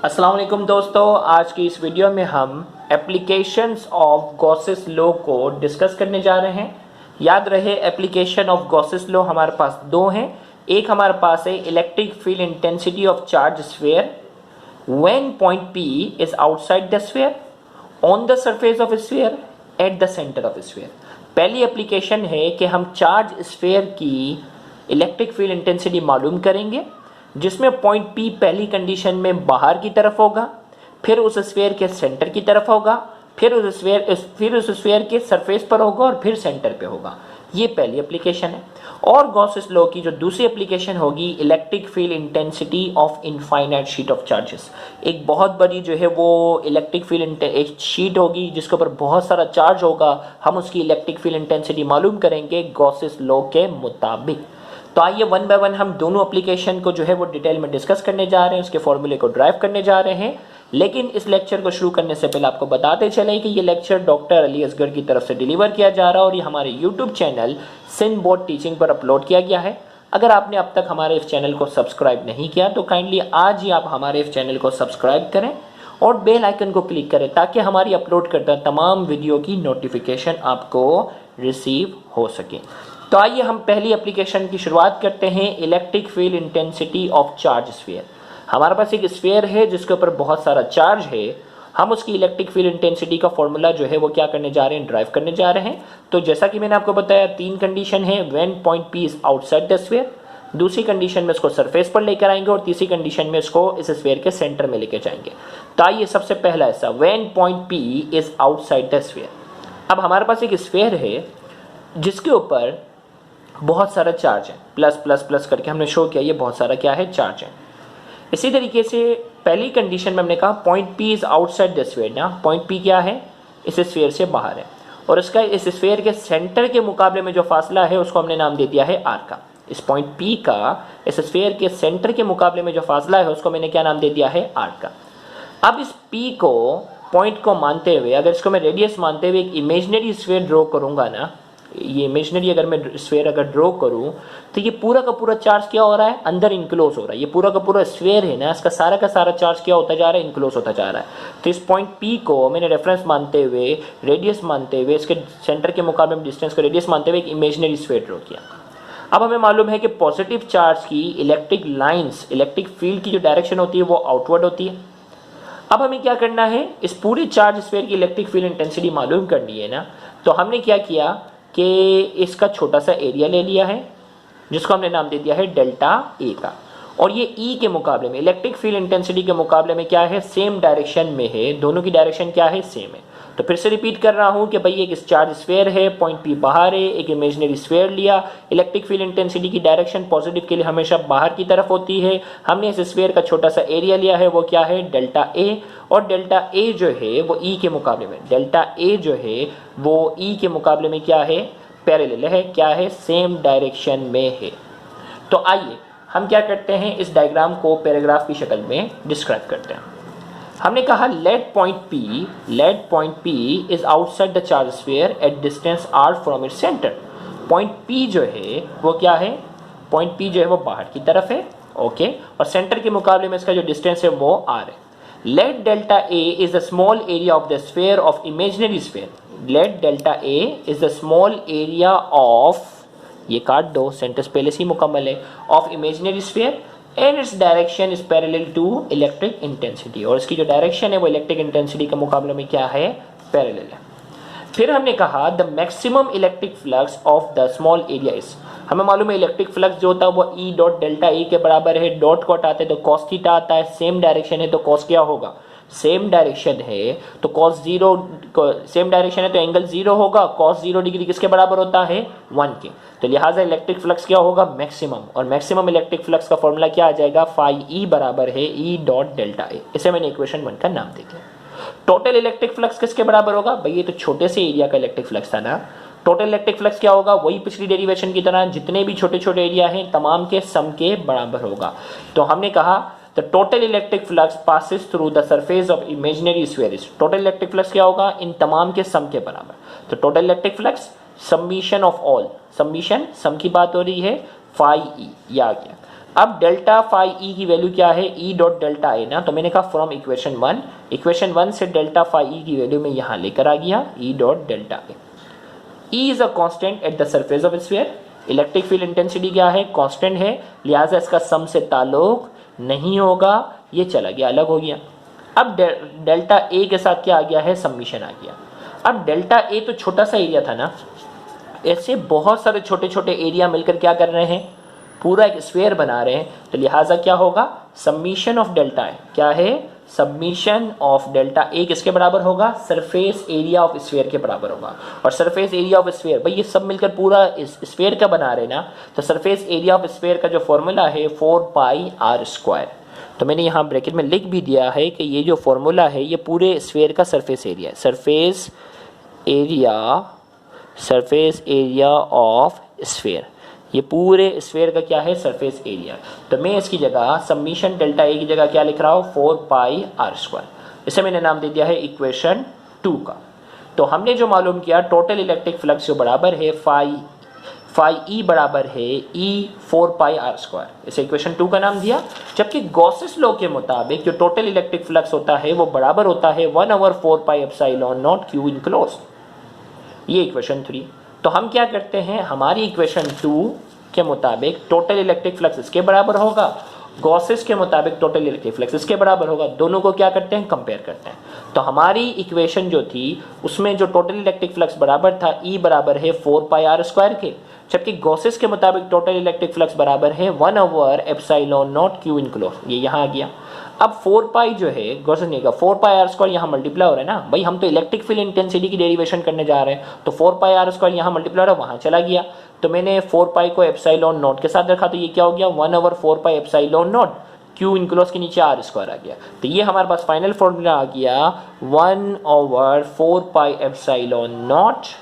अस्सलाम वालेकुम दोस्तों, आज की इस वीडियो में हम एप्लीकेशंस ऑफ गॉसेस लॉ को डिस्कस करने जा रहे हैं। याद रहे एप्लीकेशन ऑफ गॉसेस लॉ हमारे पास दो हैं। एक हमारे पास है electric field intensity of charge sphere when point P is outside the sphere on the surface of sphere at the centre of sphere. पहली एप्लीकेशन है कि हम चार्ज स्फीयर की इलेक्ट्रिक फील्ड इंटेंसिटी मालूम करेंगे जिसमें पॉइंट P पहली condition में बाहर की तरफ होगा, फिर उस स्फीयर के सेंटर की तरफ होगा, फिर उस स्फीयर के सरफेस पर होगा और फिर सेंटर पे होगा। ये पहली एप्लीकेशन है। और गॉसेस लॉ की जो दूसरी एप्लीकेशन होगी electric field intensity of infinite sheet of charges. एक बहुत बड़ी जो है वो इलेक्ट्रिक फील्ड एक शीट होगी जिसके ऊपर बहुत सारा चार्ज होगा। हम उसकी इलेक्ट्रिक फील्ड इंटेंसिटी मालूम करेंगे गॉसेस लॉ के मुताबिक। तो आइए वन बाय वन हम दोनों एप्लीकेशन को जो है वो डिटेल में डिस्कस करने जा रहे हैं, उसके फॉर्मूले को ड्राइव करने जा रहे हैं। लेकिन इस लेक्चर को शुरू करने से पहले आपको बताते चले कि ये लेक्चर डॉक्टर अली असगर की तरफ से डिलीवर किया जा रहा है और ये हमारे YouTube channel Sindh board teaching पर अपलोड किया गया है। अगर आपने अब तक हमारे इस चैनल को सब्सक्राइब नहीं किया तो काइंडली आज ही आप हमारे इस चैनल को सब्सक्राइब करें और बेल आइकन को क्लिक करें ताकि हमारी अपलोड करता तमाम वीडियो की नोटिफिकेशन आपको रिसीव हो सके। तो आइए हम पहली एप्लीकेशन की शुरुआत करते हैं, electric field intensity of charge sphere. हमारे पास एक स्फीयर है जिसके ऊपर बहुत सारा चार्ज है। हम उसकी इलेक्ट्रिक फील्ड इंटेंसिटी का फॉर्मूला जो है वो क्या करने जा रहे हैं, ड्राइव करने जा रहे हैं। तो जैसा कि मैंने आपको बताया तीन कंडीशन है, when point P is outside the sphere, दूसरी कंडीशन में इसको सरफेस पर लेकर आएंगे और तीसरी कंडीशन में इसको इस स्फीयर के सेंटर में लेकर जाएंगे। तो आइए सबसे पहला ऐसा when point P is outside the sphere. अब हमारे पास एक स्फीयर है जिसके ऊपर बहुत सारा चार्ज है, प्लस प्लस प्लस करके हमने शो किया, ये बहुत सारा क्या है, चार्ज है। इसी तरीके से पहली कंडीशन में हमने कहा point P is outside the sphere. ना पॉइंट P क्या है, इस स्फीयर से बाहर है और इसका इस स्फीयर के सेंटर के मुकाबले में जो फासला है उसको हमने नाम दे दिया है R का। इस पॉइंट P का इस स्फीयर के सेंटर के मुकाबले में जो फासला है उसको मैंने क्या नाम दे दिया है, R का। अब इस P को पॉइंट को मानते हुए, अगर इसको मैं रेडियस मानते हुए एक इमेजिनरी स्फीयर ड्रॉ करूंगा ना, ये इमेजिनरी अगर मैं स्फीयर अगर ड्रॉ करूं तो ये पूरा का पूरा चार्ज क्या हो रहा है, अंदर इनक्लोज हो रहा है। ये पूरा का पूरा स्फीयर है ना, इसका सारा का सारा चार्ज क्या होता जा रहा है, इनक्लोज होता जा रहा है। तो इस पॉइंट P को मैंने रेफरेंस मानते हुए, रेडियस मानते हुए, इसके सेंटर के मुकाबले में डिस्टेंस को रेडियस मानते हुए एक इमेजिनरी स्फीयर ड्रॉ किया। अब हमें मालूम है कि पॉजिटिव चार्ज की इलेक्ट्रिक लाइन्स, इलेक्ट्रिक फील्ड की जो डायरेक्शन होती है वो आउटवर्ड होती है। अब हमें क्या करना है, इस पूरे चार्ज स्फीयर की इलेक्ट्रिक फील्ड इंटेंसिटी मालूम करनी है ना। तो हमने क्या किया कि इसका छोटा सा एरिया ले लिया है जिसको हमने नाम दे दिया है डेल्टा ए का, और ये ई के मुकाबले में इलेक्ट्रिक फील्ड इंटेंसिटी के मुकाबले में क्या है, सेम डायरेक्शन में है। दोनों की डायरेक्शन क्या है, सेम है। तो फिर से रिपीट कर रहा हूं कि भाई एक चार्ज स्फीयर है, पॉइंट P बाहर है, एक इमेजिनरी स्फीयर लिया, इलेक्ट्रिक फील्ड इंटेंसिटी की डायरेक्शन पॉजिटिव के लिए हमेशा बाहर की तरफ होती है। हमने इस स्फीयर का छोटा सा एरिया लिया है, वो क्या है, डेल्टा ए, और डेल्टा ए जो है वो ई के मुकाबले में, डेल्टा ए जो है वो ई के मुकाबले में क्या है, पैरेलल है, क्या है, सेम डायरेक्शन में है। तो आइए हम क्या करते हैं, इस डायग्राम को पैराग्राफ की शक्ल में डिस्क्राइब करते हैं। हमने कहा let point P is outside the charge sphere at distance R from its centre. Point P जो है वो क्या है, पॉइंट P जो है वो बाहर की तरफ है, ओके, और सेंटर के मुकाबले में इसका जो डिस्टेंस है वो R है। Let delta A is the small area of the sphere of imaginary sphere. Let delta A is the small area of, ये काट दो, सेंटेंस पहले से ही मुकम्मल है, of imaginary sphere and its direction is parallel to electric intensity, और इसकी जो डायरेक्शन है वो इलेक्ट्रिक इंटेंसिटी के मुकाबले में क्या है, पैरेलल है। फिर हमने कहा the maximum electric flux of the small area is, हमें मालूम है इलेक्ट्रिक फ्लक्स जो होता है वो ई डॉट डेल्टा ई के बराबर है। डॉट को हटाते तो कॉस थीटा आता है, सेम डायरेक्शन है तो कॉस क्या होगा, सेम डायरेक्शन है तो कॉस जीरो, सेम डायरेक्शन है तो एंगल जीरो होगा। कॉस 0 डिग्री किसके बराबर होता है, 1 के। तो लिहाजा इलेक्ट्रिक फ्लक्स क्या होगा, मैक्सिमम, और मैक्सिमम इलेक्ट्रिक फ्लक्स का फॉर्मूला क्या आ जाएगा, फाई ई बराबर है ई डॉट डेल्टा ए। इसे मैंने इक्वेशन 1 का नाम दे दिया। टोटल इलेक्ट्रिक फ्लक्स किसके बराबर होगा, भाई ये तो छोटे से एरिया का इलेक्ट्रिक फ्लक्स था ना। टोटल इलेक्ट्रिक फ्लक्स क्या होगा, वही पिछली डेरिवेशन की तरह जितने भी छोटे छोटे एरिया हैं तमाम के सम के बराबर होगा। तो हमने कहा the total electric flux passes through the surface of imaginary sphere is, total electric flux क्या होगा, इन तमाम के सम के बराबर। तो total electric flux summation of all, summation sum की बात हो रही है, फाई ई, ये आ गया। अब डेल्टा फाई ई की वैल्यू क्या है, ई डॉट डेल्टा ए ना, तो मैंने कहा फ्रॉम इक्वेशन वन से डेल्टा फाई ई की वैल्यू में यहाँ लेकर आ गया E dot delta A. E is a constant at the surface of sphere, electric field intensity क्या है, कांस्टेंट है, लिहाजा इसका सम से ताल्लुक नहीं होगा, ये चला गया, अलग हो गया। अब डेल्टा ए के साथ क्या आ गया है, समीशन आ गया। अब डेल्टा ए तो छोटा सा एरिया था ना, ऐसे बहुत सारे छोटे छोटे एरिया मिलकर क्या कर रहे हैं, पूरा एक स्फीयर बना रहे हैं, तो लिहाजा क्या होगा, समीशन ऑफ डेल्टा ए क्या है, सबमिशन ऑफ डेल्टा ए किसके बराबर होगा, सरफेस एरिया ऑफ स्फीयर के बराबर होगा। और सरफेस एरिया ऑफ स्फीयर, भाई ये सब मिलकर पूरा इस स्फीयर का बना रहे ना, तो सरफेस एरिया ऑफ स्फीयर का जो फॉर्मूला है 4πr²। तो मैंने यहाँ ब्रैकेट में लिख भी दिया है कि ये जो फॉर्मूला है ये पूरे स्फीयर का सरफेस एरिया है, सरफेस एरिया ऑफ स्फीयर, ये पूरे स्फीयर का क्या है, सरफेस एरिया। तो मैं इसकी जगह सबमिशन डेल्टा ए की जगह क्या लिख रहा हूँ, 4πr²। इसे मैंने नाम दे दिया है इक्वेशन 2 का। तो हमने जो मालूम किया, टोटल इलेक्ट्रिक फ्लक्स जो बराबर है फाई ई बराबर है ई 4πr², इसे इक्वेशन 2 का नाम दिया। जबकि गॉसेस लॉ के मुताबिक जो टोटल इलेक्ट्रिक फ्लक्स होता है वो बराबर होता है 1/4πε0 Q इनक्लोज, ये इक्वेशन 3। तो हम क्या करते हैं, हमारी इक्वेशन 2 के मुताबिक टोटल इलेक्ट्रिक फ्लक्स इसके बराबर होगा, गॉसेस के मुताबिक टोटल इलेक्ट्रिक फ्लक्स इसके बराबर होगा, दोनों को क्या करते हैं, कंपेयर करते हैं। तो हमारी इक्वेशन जो थी उसमें जो टोटल इलेक्ट्रिक फ्लक्स बराबर था ई बराबर है 4πr² के, जबकि गॉसेस के मुताबिक टोटल इलेक्ट्रिक फ्लक्स बराबर है 1/ε0 Q इनक्लोज, ये यहाँ आ गया। अब 4π जो है गॉसेस नहीं का 4πr² यहाँ मल्टीप्लाई हो रहा है ना, भाई हम तो इलेक्ट्रिक फील्ड इंटेंसिटी की डेरिवेशन करने जा रहे हैं, तो 4πr² यहाँ मल्टीप्लाई हो रहा है, वहाँ चला गया। तो मैंने 4π को ε0 के साथ रखा, तो ये क्या हो गया, 1/4πε0 Q इनक्लोज के नीचे r² आ गया। तो ये हमारे पास फाइनल फॉर्मूला आ गया 1/4πε0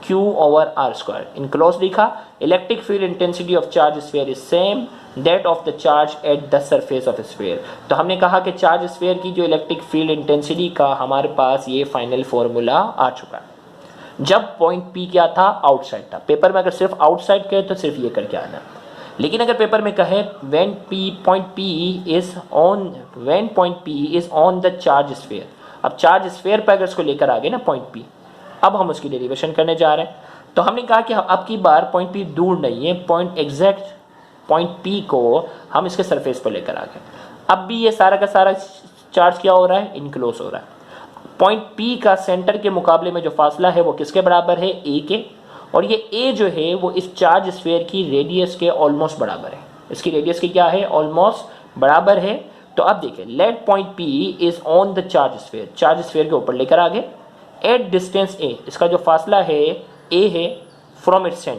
Q/r²। इनक्लोज लिखा, electric field intensity of charge sphere is same that of the charge at the surface of sphere. तो हमने कहा कि चार्ज स्फीयर की जो इलेक्ट्रिक फील्ड इंटेंसिटी का हमारे पास ये फाइनल फॉर्मूला आ चुका है। जब पॉइंट P क्या था, आउटसाइड था। पेपर में अगर सिर्फ आउटसाइड कहे तो सिर्फ ये करके आना, लेकिन अगर पेपर में कहे when point P is on the charge sphere, अब चार्ज स्फीयर पर अगर इसको लेकर आ गए ना पॉइंट P, अब हम उसकी डेरिवेशन करने जा रहे हैं। तो हमने कहा कि अब की बार पॉइंट P दूर नहीं है, एग्जैक्ट पॉइंट P को हम इसके सरफेस पर लेकर आ गए। अब भी ये सारा का सारा चार्ज क्या हो रहा है, इनक्लोज हो रहा है। पॉइंट P का सेंटर के मुकाबले में जो फासला है वो किसके बराबर है, A के, और ये A जो है वो इस चार्ज स्फीयर की रेडियस के ऑलमोस्ट बराबर है। इसकी रेडियस की क्या है, ऑलमोस्ट बराबर है। तो अब देखिए, late point P is on the charge sphere के ऊपर लेकर आ गए एट डिस्टेंस A, इसका जो फासला है A है फ्रॉम इट्स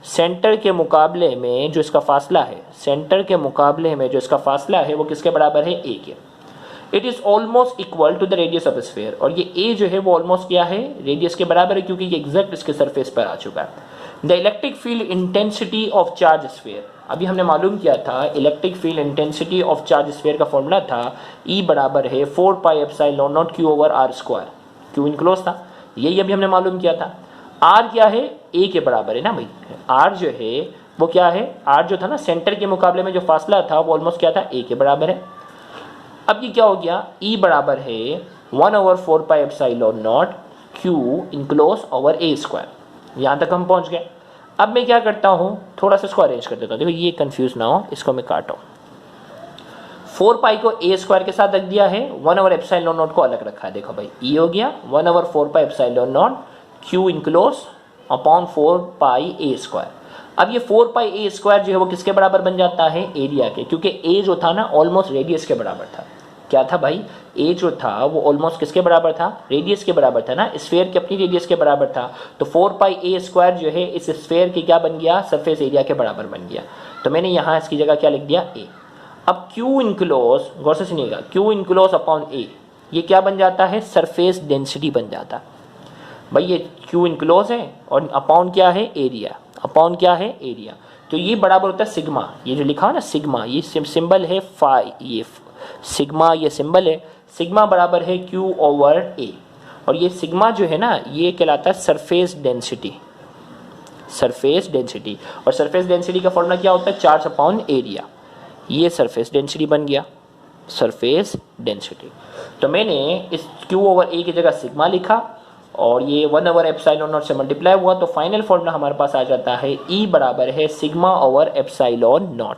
सेंटर के मुकाबले में जो इसका फासला है, वो किसके बराबर है, A के। It is almost equal to the radius of sphere, और ये A जो है वो ऑलमोस्ट क्या है, रेडियस के बराबर है, क्योंकि ये एग्जैक्ट इसके सरफेस पर आ चुका है। The electric field intensity of charge sphere, अभी हमने मालूम किया था electric field intensity of charge sphere का फॉर्मूला था E बराबर है 4πε0 Q/r², Q इनक्लोज था, यही अभी हमने मालूम किया था। R क्या है, A के बराबर है ना भाई, R जो है वो क्या है, R जो था ना सेंटर के मुकाबले में जो फासला था वो ऑलमोस्ट क्या था, A के बराबर है। अब ये क्या हो गया, E बराबर है 1/4πε0 Q इनक्लोज ओवर A²। यहाँ तक हम पहुँच गए। अब मैं क्या करता हूँ, थोड़ा सा इसको अरेंज कर देता हूँ, देखो ये कंफ्यूज ना हो, इसको मैं काटा हूँ। 4π को A² के साथ रख दिया है, 1/ε0 को अलग रखा है। देखो भाई E हो गया 1/4πε0 Q इनक्लोज अपॉन 4πA²। अब ये 4πA² जो है वो किसके बराबर बन जाता है, एरिया के, क्योंकि A जो था ना ऑलमोस्ट रेडियस के बराबर था। क्या था भाई, A जो था वो ऑलमोस्ट किसके बराबर था, रेडियस के बराबर था ना, स्फीयर की अपनी रेडियस के बराबर था। तो 4πA² जो है इस स्फीयर के क्या बन गया, सरफेस एरिया के बराबर बन गया। तो मैंने यहाँ इसकी जगह क्या लिख दिया, A। अब Q इनक्लोज, गौर से सुनिएगा, Q इनक्लोज अपॉन A, ये क्या बन जाता है, सरफेस डेंसिटी बन जाता है। भाई ये Q इनक्लोज है और अपॉन क्या है, एरिया, अपॉन क्या है, एरिया। तो ये बराबर होता है सिग्मा, ये जो लिखा है ना सिग्मा, ये सिंबल है फाई, ये सिग्मा ये सिंबल है, सिग्मा बराबर है Q/A। और ये सिग्मा जो है ना ये कहलाता है सरफेस डेंसिटी, सरफेस डेंसिटी। और सरफेस डेंसिटी का फॉर्मूला क्या होता है? Charge upon area. ये सरफेस डेंसिटी बन गया, सरफेस डेंसिटी। तो मैंने इस Q/A की जगह सिग्मा लिखा और ये 1/ε0 से मल्टीप्लाई हुआ, तो फाइनल फॉर्मूला हमारे पास आ जाता है E बराबर है σ/ε0।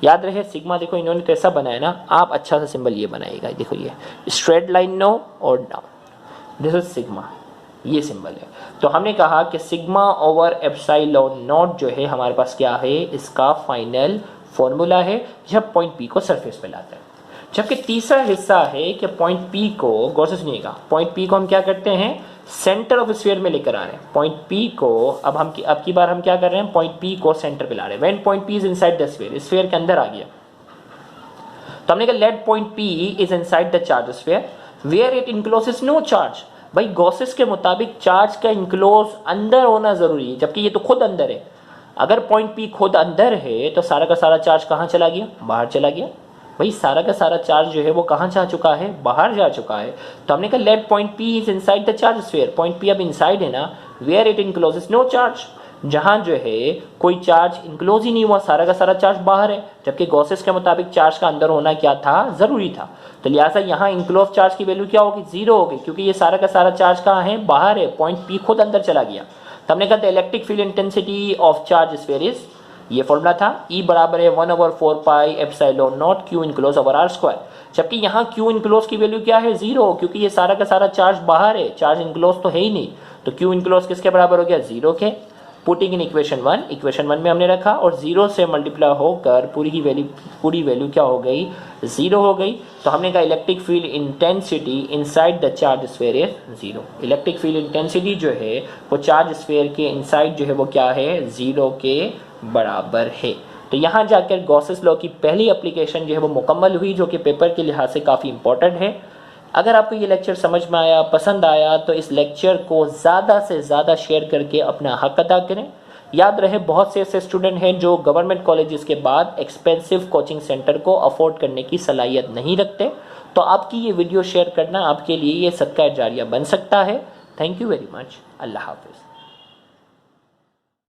याद रहे सिग्मा, देखो इन्होंने तो ऐसा बनाया ना, आप अच्छा सा सिंबल ये बनाइएगा, देखो ये स्ट्रेट लाइन नो और डाउन, दिस इज सिग्मा, ये सिंबल है। तो हमने कहा कि σ/ε0 जो है हमारे पास क्या है, इसका फाइनल फॉर्मूला है जब पॉइंट P को सरफेस पे लाता है। जबकि तीसरा हिस्सा है कि पॉइंट P को गॉसेस नहीं का, पॉइंट P को हम क्या करते हैं, सेंटर ऑफ स्फीयर में लेकर आ रहे हैं। पॉइंट P को अब की बार हम क्या कर रहे हैं, पॉइंट P को सेंटर पे ला रहे हैं। When point P is inside the sphere, sphere के अंदर आ गया, तो हमने कहा let point P is inside the charge sphere where it encloses no charge. भाई गॉसेस के मुताबिक चार्ज का इनक्लोज अंदर होना जरूरी है, जबकि ये तो खुद अंदर है। अगर पॉइंट P खुद अंदर है तो सारा का सारा चार्ज कहाँ चला गया, बाहर चला गया। भाई सारा का सारा चार्ज जो है वो कहाँ जा चुका है, बाहर जा चुका है। तो हमने कहा let point P is inside the charge sphere, point P अब इनसाइड है ना, where it encloses no charge, जहां जो है कोई चार्ज इनक्लोज ही नहीं हुआ, सारा का सारा चार्ज बाहर है। जबकि गॉसेस के मुताबिक चार्ज का अंदर होना क्या था, जरूरी था। तो लिहाजा यहाँ इनक्लोज चार्ज की वैल्यू क्या होगी, 0 होगी, क्योंकि ये सारा का सारा चार्ज कहाँ है, बाहर है। पॉइंट P खुद अंदर चला गया। तो हमने कहा electric field intensity of charge sphere is, ये फॉर्मूला था, E बराबर है 1/4πε0 Q enclose over R square. जबकि यहाँ Q इनक्लोज की वैल्यू क्या है, 0, क्योंकि ये सारा का सारा चार्ज बाहर है, चार्ज इनक्लोज तो है ही नहीं। तो Q इनक्लोज किसके बराबर हो गया, 0 के। पुटिंग इन इक्वेशन 1 में हमने रखा और 0 से मल्टीप्लाई होकर पूरी वैल्यू क्या हो गई, 0 हो गई। तो हमने कहा electric field intensity inside the charge sphere is 0। Electric field intensity जो है वो चार्ज स्फीयर के इनसाइड जो है वो क्या है, 0 के बराबर है। तो यहाँ जाकर गॉसेस लॉ की पहली एप्लीकेशन जो है वो मुकम्मल हुई, जो कि पेपर के लिहाज से काफ़ी इंपॉर्टेंट है। अगर आपको ये लेक्चर समझ में आया, पसंद आया, तो इस लेक्चर को ज़्यादा से ज़्यादा शेयर करके अपना हक अदा करें। याद रहे बहुत से ऐसे स्टूडेंट हैं जो गवर्नमेंट कॉलेजेस के बाद एक्सपेंसिव कोचिंग सेंटर को अफोर्ड करने की सलाहियत नहीं रखते, तो आपकी ये वीडियो शेयर करना आपके लिए ये सदका जारिया बन सकता है। Thank you very much. अल्लाह हाफिज़।